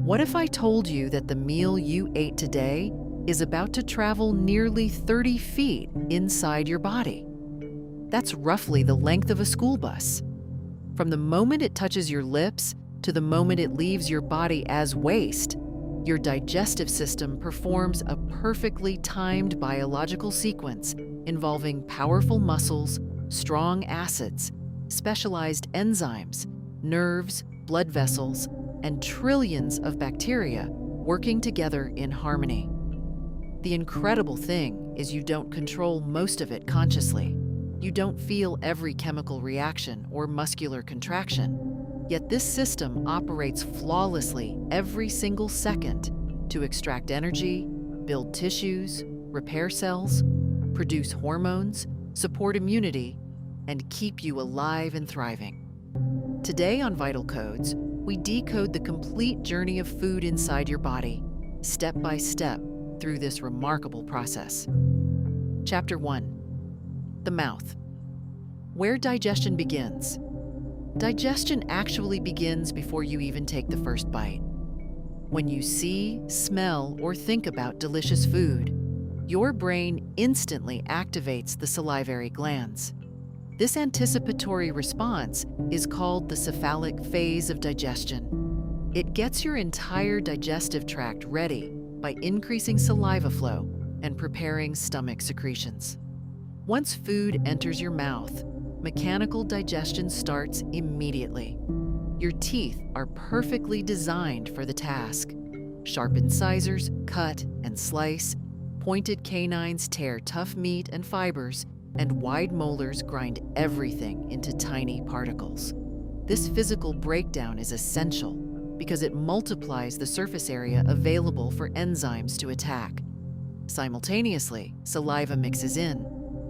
What if I told you that the meal you ate today is about to travel nearly 30 feet inside your body? That's roughly the length of a school bus. From the moment it touches your lips to the moment it leaves your body as waste, your digestive system performs a perfectly timed biological sequence involving powerful muscles, strong acids, specialized enzymes, nerves, blood vessels, and trillions of bacteria working together in harmony. The incredible thing is you don't control most of it consciously. You don't feel every chemical reaction or muscular contraction. Yet this system operates flawlessly every single second to extract energy, build tissues, repair cells, produce hormones, support immunity, and keep you alive and thriving. Today on Vital Codes, we decode the complete journey of food inside your body, step by step, through this remarkable process. Chapter 1. The mouth. Where digestion begins. Digestion actually begins before you even take the first bite. When you see, smell, or think about delicious food, your brain instantly activates the salivary glands. This anticipatory response is called the cephalic phase of digestion. It gets your entire digestive tract ready by increasing saliva flow and preparing stomach secretions. Once food enters your mouth, mechanical digestion starts immediately. Your teeth are perfectly designed for the task. Sharp incisors cut and slice, pointed canines tear tough meat and fibers, and wide molars grind everything into tiny particles. This physical breakdown is essential because it multiplies the surface area available for enzymes to attack. Simultaneously, saliva mixes in.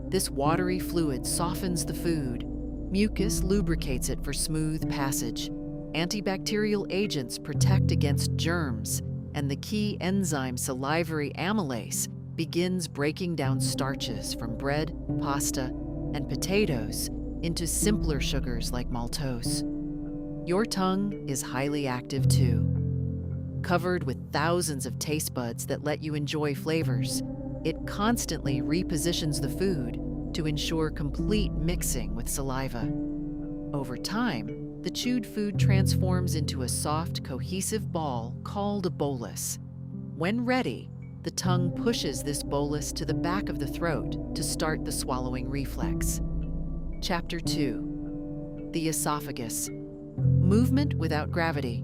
This watery fluid softens the food. Mucus lubricates it for smooth passage. Antibacterial agents protect against germs, and the key enzyme salivary amylase begins breaking down starches from bread, pasta, and potatoes into simpler sugars like maltose. Your tongue is highly active too. Covered with thousands of taste buds that let you enjoy flavors, it constantly repositions the food to ensure complete mixing with saliva. Over time, the chewed food transforms into a soft, cohesive ball called a bolus. When ready, the tongue pushes this bolus to the back of the throat to start the swallowing reflex. Chapter 2. The esophagus. Movement without gravity.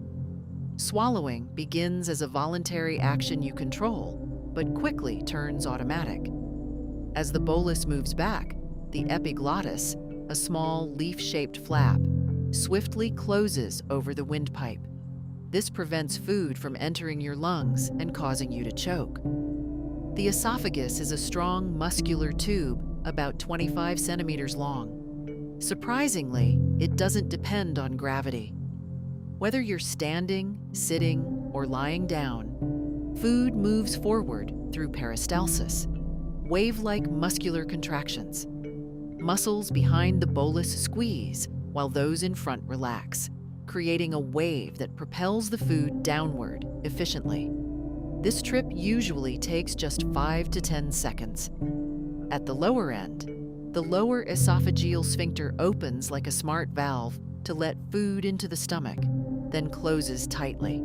Swallowing begins as a voluntary action you control, but quickly turns automatic. As the bolus moves back, the epiglottis, a small leaf-shaped flap, swiftly closes over the windpipe. This prevents food from entering your lungs and causing you to choke. The esophagus is a strong, muscular tube about 25 centimeters long. Surprisingly, it doesn't depend on gravity. Whether you're standing, sitting, or lying down, food moves forward through peristalsis, wave-like muscular contractions. Muscles behind the bolus squeeze while those in front relax, creating a wave that propels the food downward efficiently. This trip usually takes just 5 to 10 seconds. At the lower end, the lower esophageal sphincter opens like a smart valve to let food into the stomach, then closes tightly.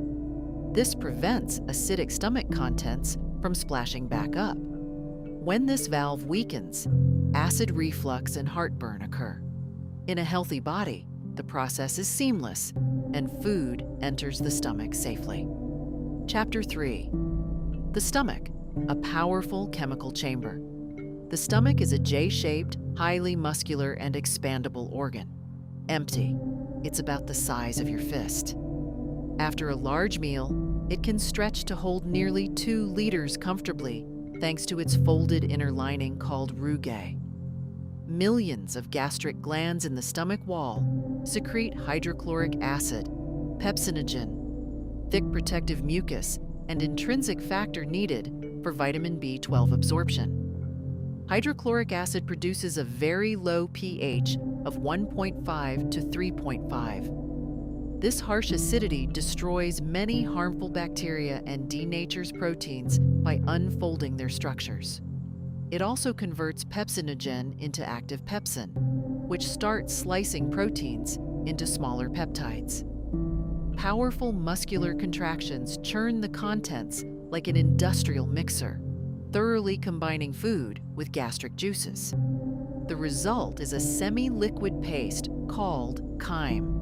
This prevents acidic stomach contents from splashing back up. When this valve weakens, acid reflux and heartburn occur. In a healthy body, the process is seamless, and food enters the stomach safely. Chapter 3. The stomach, a powerful chemical chamber. The stomach is a J-shaped, highly muscular and expandable organ. Empty. It's about the size of your fist. After a large meal, it can stretch to hold nearly 2 liters comfortably, thanks to its folded inner lining called rugae. Millions of gastric glands in the stomach wall secrete hydrochloric acid, pepsinogen, thick protective mucus, and intrinsic factor needed for vitamin B12 absorption. Hydrochloric acid produces a very low pH of 1.5 to 3.5. This harsh acidity destroys many harmful bacteria and denatures proteins by unfolding their structures. It also converts pepsinogen into active pepsin, which starts slicing proteins into smaller peptides. Powerful muscular contractions churn the contents like an industrial mixer, thoroughly combining food with gastric juices. The result is a semi-liquid paste called chyme.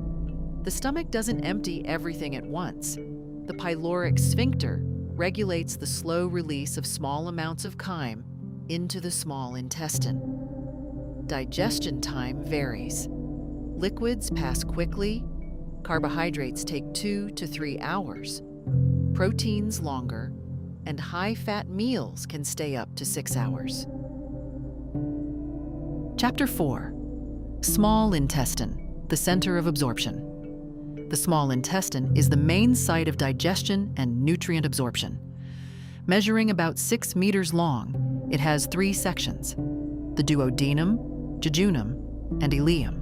The stomach doesn't empty everything at once. The pyloric sphincter regulates the slow release of small amounts of chyme into the small intestine. Digestion time varies. Liquids pass quickly, carbohydrates take 2 to 3 hours, proteins longer, and high-fat meals can stay up to 6 hours. Chapter 4. Small intestine, the center of absorption. The small intestine is the main site of digestion and nutrient absorption. Measuring about 6 meters long, it has 3 sections: the duodenum, jejunum, and ileum.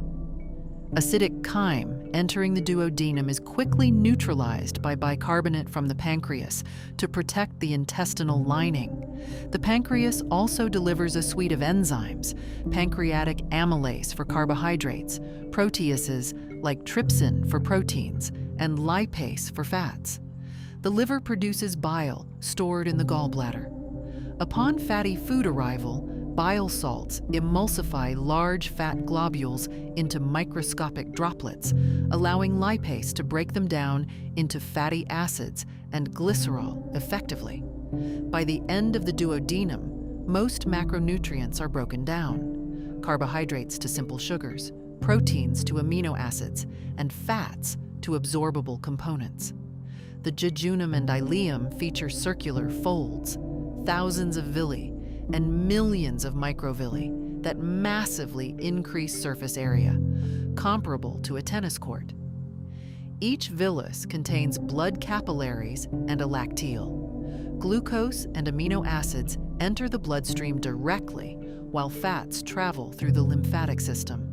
Acidic chyme entering the duodenum is quickly neutralized by bicarbonate from the pancreas to protect the intestinal lining. The pancreas also delivers a suite of enzymes: pancreatic amylase for carbohydrates, proteases like trypsin for proteins, and lipase for fats. The liver produces bile stored in the gallbladder. Upon fatty food arrival, bile salts emulsify large fat globules into microscopic droplets, allowing lipase to break them down into fatty acids and glycerol effectively. By the end of the duodenum, most macronutrients are broken down: carbohydrates to simple sugars, proteins to amino acids, and fats to absorbable components. The jejunum and ileum feature circular folds, thousands of villi, and millions of microvilli that massively increase surface area, comparable to a tennis court. Each villus contains blood capillaries and a lacteal. Glucose and amino acids enter the bloodstream directly, while fats travel through the lymphatic system.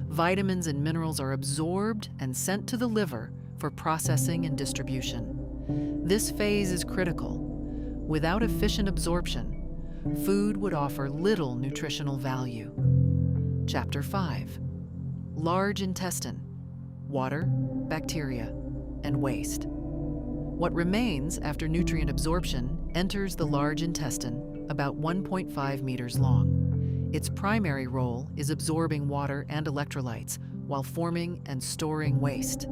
Vitamins and minerals are absorbed and sent to the liver for processing and distribution. This phase is critical. Without efficient absorption, food would offer little nutritional value. Chapter 5. Large intestine: water, bacteria, and waste. What remains after nutrient absorption enters the large intestine, about 1.5 meters long. Its primary role is absorbing water and electrolytes while forming and storing waste.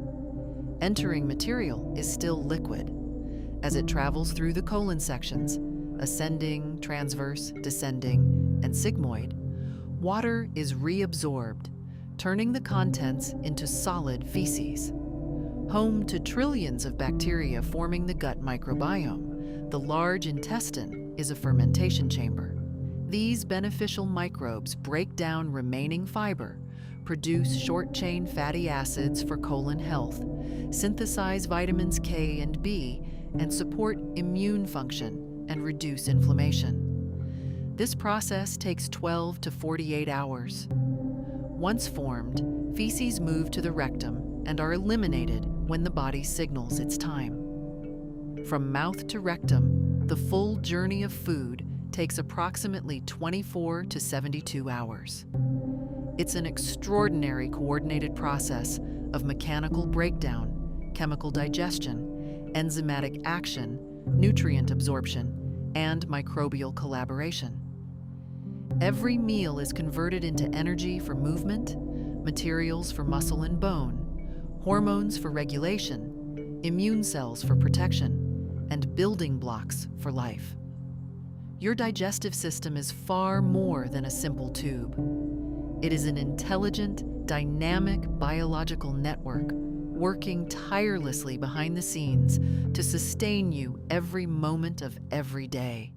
Entering material is still liquid. As it travels through the colon sections, ascending, transverse, descending, and sigmoid, water is reabsorbed, turning the contents into solid feces. Home to trillions of bacteria forming the gut microbiome, the large intestine is a fermentation chamber. These beneficial microbes break down remaining fiber, produce short-chain fatty acids for colon health, synthesize vitamins K and B, and support immune function and reduce inflammation. This process takes 12 to 48 hours. Once formed, feces move to the rectum and are eliminated when the body signals it's time. From mouth to rectum, the full journey of food takes approximately 24 to 72 hours. It's an extraordinary coordinated process of mechanical breakdown, chemical digestion, enzymatic action, nutrient absorption, and microbial collaboration. Every meal is converted into energy for movement, materials for muscle and bone, hormones for regulation, immune cells for protection, and building blocks for life. Your digestive system is far more than a simple tube. It is an intelligent, dynamic biological network working tirelessly behind the scenes to sustain you every moment of every day.